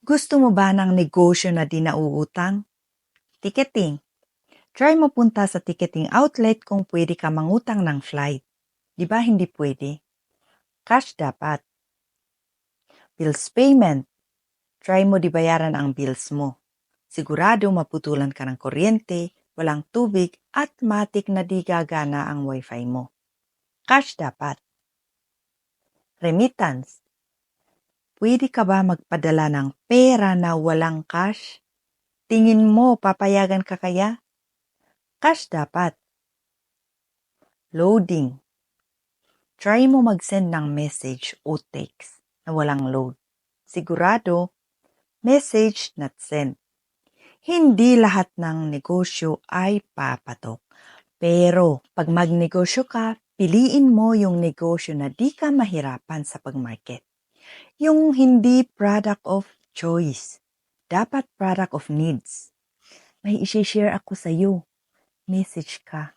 Gusto mo ba ng negosyo na di nauutang? Ticketing. Try mo punta sa ticketing outlet kung pwede ka mangutang ng flight. Di ba hindi pwede? Cash dapat. Bills payment. Try mo di bayaran ang bills mo. Sigurado maputulan ka ng kuryente, walang tubig at matik na di gagana ang wifi mo. Cash dapat. Remittance. Pwede ka ba magpadala ng pera na walang cash? Tingin mo papayagan ka kaya? Cash dapat. Loading. Try mo mag-send ng message o text na walang load. Sigurado, message not sent. Hindi lahat ng negosyo ay papatok. Pero pag magnegosyo ka, piliin mo yung negosyo na di ka mahirapan sa pag-market. Yung hindi product of choice. Dapat product of needs. May isi-share ako sa iyo. Message ka.